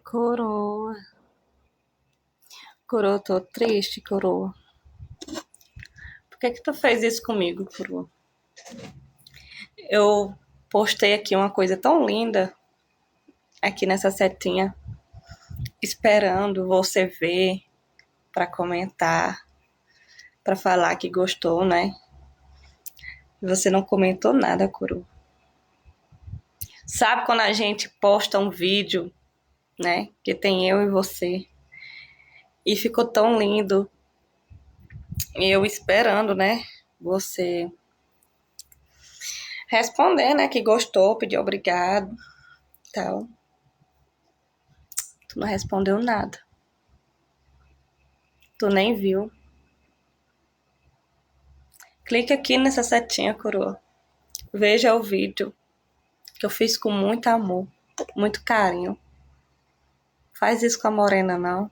Coroa. Coroa, tô triste, coroa. Por que tu fez isso comigo, coroa? Eu postei aqui uma coisa tão linda, aqui nessa setinha, esperando você ver, pra comentar, pra falar que gostou, né? E você não comentou nada, coroa. Sabe quando a gente posta um vídeo, né? Que tem eu e você. E ficou tão lindo. E eu esperando, né? Você responder, né? Que gostou, pedir obrigado. Tal. Tu não respondeu nada. Tu nem viu. Clique aqui nessa setinha, coroa. Veja o vídeo que eu fiz com muito amor, muito carinho. Faz isso com a morena, não.